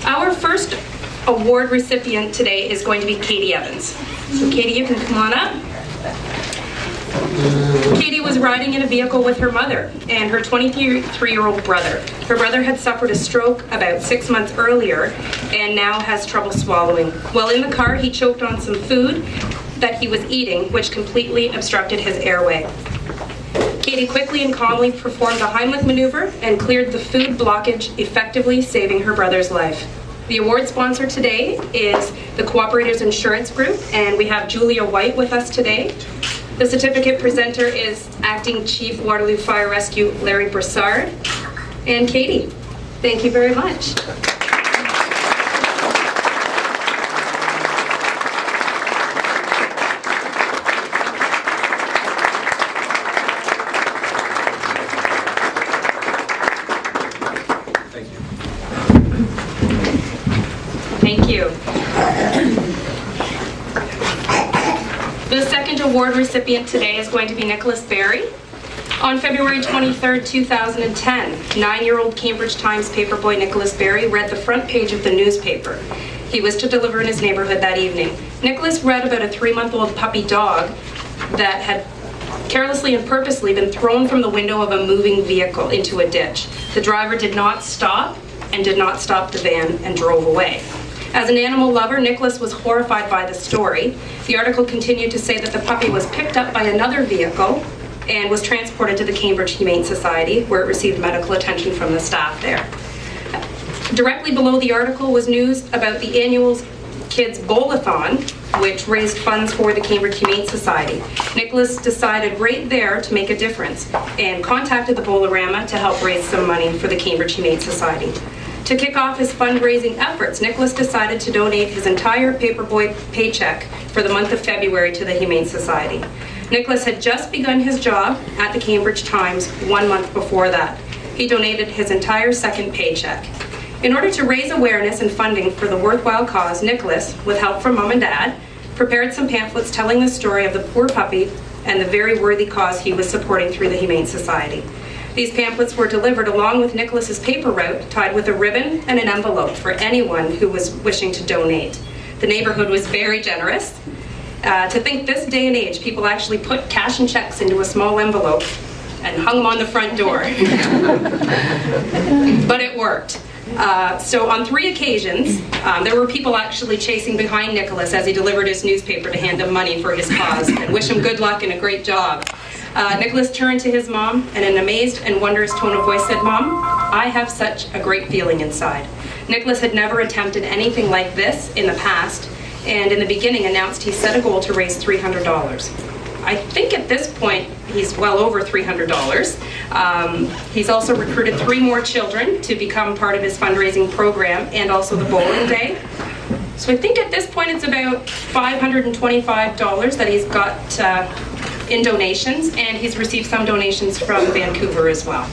Our first award recipient today is going to be Katie Evans. So Katie, you can come on up. Katie was riding in a vehicle with her mother and her 23-year-old brother. Her brother had suffered a stroke about 6 months earlier and now has trouble swallowing. While in the car, he choked on some food that he was eating, which completely obstructed his airway. Katie quickly and calmly performed the Heimlich maneuver and cleared the food blockage, effectively saving her brother's life. The award sponsor today is the Cooperators Insurance Group, and we have Julia White with us today. The certificate presenter is Acting Chief Waterloo Fire Rescue Larry Broussard. And Katie, thank you very much. Thank you. The second award recipient today is going to be Nicholas Berry. On February 23rd, 2010, 9-year-old Cambridge Times paperboy Nicholas Berry read the front page of the newspaper. He was to deliver in his neighborhood that evening. Nicholas read about a 3-month-old puppy dog that had carelessly and purposely been thrown from the window of a moving vehicle into a ditch. The driver did not stop and did not stop the van and drove away. As an animal lover, Nicholas was horrified by the story. The article continued to say that the puppy was picked up by another vehicle and was transported to the Cambridge Humane Society, where it received medical attention from the staff there. Directly below the article was news about the annual Kids Bowl-a-thon, which raised funds for the Cambridge Humane Society. Nicholas decided right there to make a difference and contacted the Bowl-a-rama to help raise some money for the Cambridge Humane Society. To kick off his fundraising efforts, Nicholas decided to donate his entire paperboy paycheck for the month of February to the Humane Society. Nicholas had just begun his job at the Cambridge Times 1 month before that. He donated his entire second paycheck. In order to raise awareness and funding for the worthwhile cause, Nicholas, with help from Mom and Dad, prepared some pamphlets telling the story of the poor puppy and the very worthy cause he was supporting through the Humane Society. These pamphlets were delivered along with Nicholas's paper route, tied with a ribbon and an envelope for anyone who was wishing to donate. The neighborhood was very generous. To think this day and age, people actually put cash and checks into a small envelope and hung them on the front door. But it worked. So on 3 occasions, there were people actually chasing behind Nicholas as he delivered his newspaper to hand him money for his cause and wish him good luck and a great job. Nicholas turned to his mom and in an amazed and wondrous tone of voice said, "Mom, I have such a great feeling inside." Nicholas had never attempted anything like this in the past, and in the beginning announced he set a goal to raise $300. I think at this point he's well over $300. He's also recruited 3 more children to become part of his fundraising program and also the bowling day. So I think at this point it's about $525 that he's got in donations, and he's received some donations from Vancouver as well.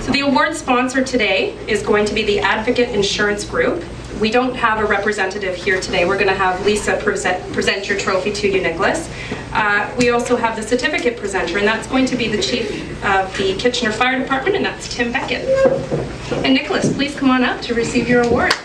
So the award sponsor today is going to be the Advocate Insurance Group. We don't have a representative here today. We're going to have Lisa present your trophy to you, Nicholas. We also have the certificate presenter, and that's going to be the Chief of the Kitchener Fire Department, and that's Tim Beckett. And Nicholas, please come on up to receive your award.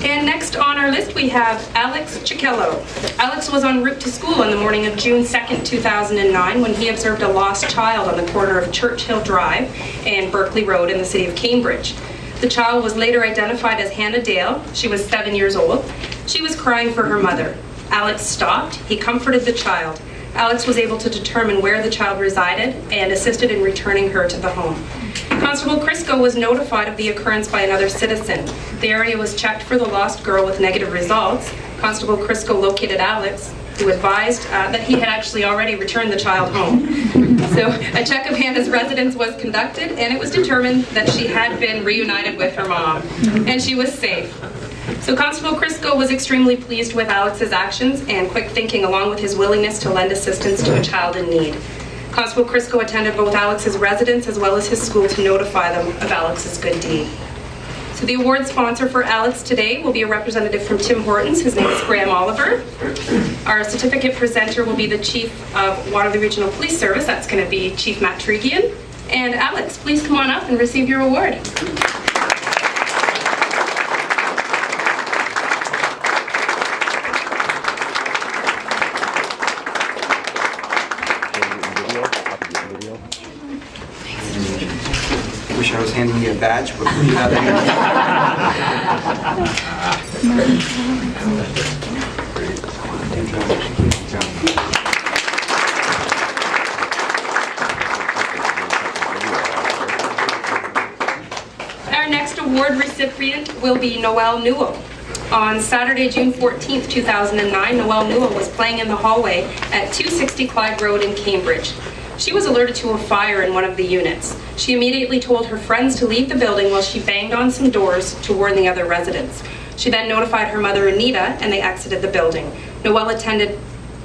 And next on our list we have Alex Chicello. Alex was en route to school on the morning of June 2nd, 2009 when he observed a lost child on the corner of Churchill Drive and Berkeley Road in the city of Cambridge. The child was later identified as Hannah Dale. She was 7 years old. She was crying for her mother. Alex stopped. He comforted the child. Alex was able to determine where the child resided and assisted in returning her to the home. Constable Crisco was notified of the occurrence by another citizen. The area was checked for the lost girl with negative results. Constable Crisco located Alex, who advised that he had actually already returned the child home. So a check of Hannah's residence was conducted, and it was determined that she had been reunited with her mom, and she was safe. So Constable Crisco was extremely pleased with Alex's actions and quick thinking, along with his willingness to lend assistance to a child in need. Constable Crisco attended both Alex's residence as well as his school to notify them of Alex's good deed. So the award sponsor for Alex today will be a representative from Tim Hortons. His name is Graham Oliver. Our certificate presenter will be the Chief of Waterloo Regional Police Service. That's going to be Chief Matt Trigian. And Alex, please come on up and receive your award. Wish I was handing you a badge, but you have it. Our next award recipient will be Noelle Newell. On Saturday, June 14th, 2009, Noelle Newell was playing in the hallway at 260 Clyde Road in Cambridge. She was alerted to a fire in one of the units. She immediately told her friends to leave the building while she banged on some doors to warn the other residents. She then notified her mother, Anita, and they exited the building. Noelle attended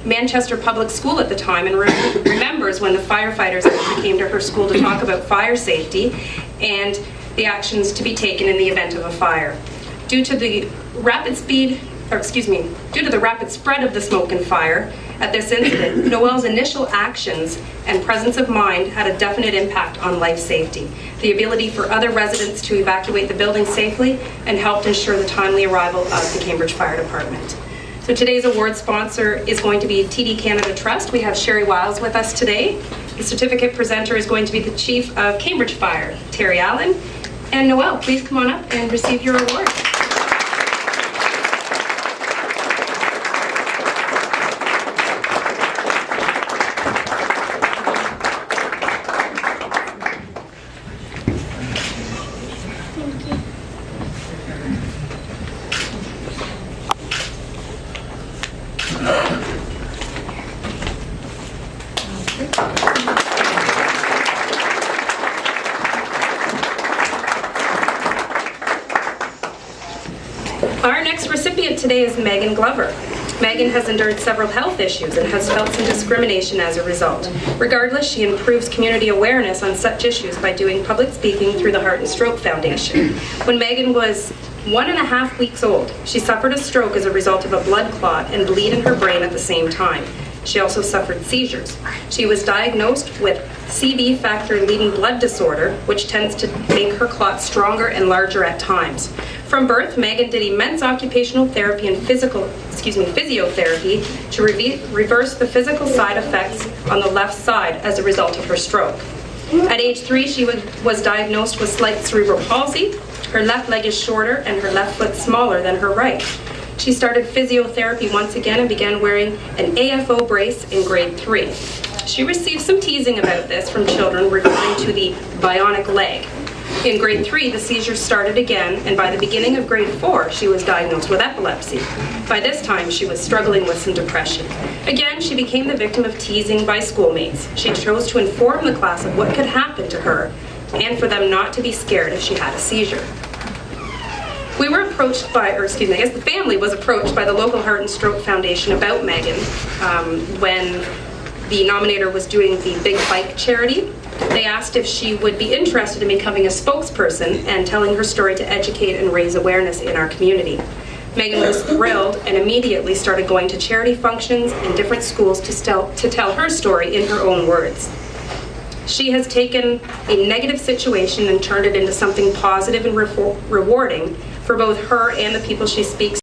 Manchester Public School at the time and remembers when the firefighters actually came to her school to talk about fire safety and the actions to be taken in the event of a fire. Due to the rapid spread of the smoke and fire at this incident, Noelle's initial actions and presence of mind had a definite impact on life safety, the ability for other residents to evacuate the building safely, and helped ensure the timely arrival of the Cambridge Fire Department. So today's award sponsor is going to be TD Canada Trust. We have Sherry Wiles with us today. The certificate presenter is going to be the Chief of Cambridge Fire, Terry Allen. And Noelle, please come on up and receive your award. Our next recipient today is Megan Glover. Megan has endured several health issues and has felt some discrimination as a result. Regardless, she improves community awareness on such issues by doing public speaking through the Heart and Stroke Foundation. When Megan was 1.5 weeks old, she suffered a stroke as a result of a blood clot and bleed in her brain at the same time. She also suffered seizures. She was diagnosed with CV factor-leading blood disorder, which tends to make her clot stronger and larger at times. From birth, Megan did immense occupational therapy and physiotherapy to reverse the physical side effects on the left side as a result of her stroke. At age 3, she was diagnosed with slight cerebral palsy. Her left leg is shorter and her left foot smaller than her right. She started physiotherapy once again and began wearing an AFO brace in grade 3. She received some teasing about this from children referring to the bionic leg. In grade 3, the seizures started again, and by the beginning of grade 4, she was diagnosed with epilepsy. By this time, she was struggling with some depression. Again, she became the victim of teasing by schoolmates. She chose to inform the class of what could happen to her, and for them not to be scared if she had a seizure. We were approached by, the family was approached by the local Heart and Stroke Foundation about Megan when the nominator was doing the Big Bike charity. They asked if she would be interested in becoming a spokesperson and telling her story to educate and raise awareness in our community. Megan was thrilled and immediately started going to charity functions in different schools to tell her story in her own words. She has taken a negative situation and turned it into something positive and rewarding for both her and the people she speaks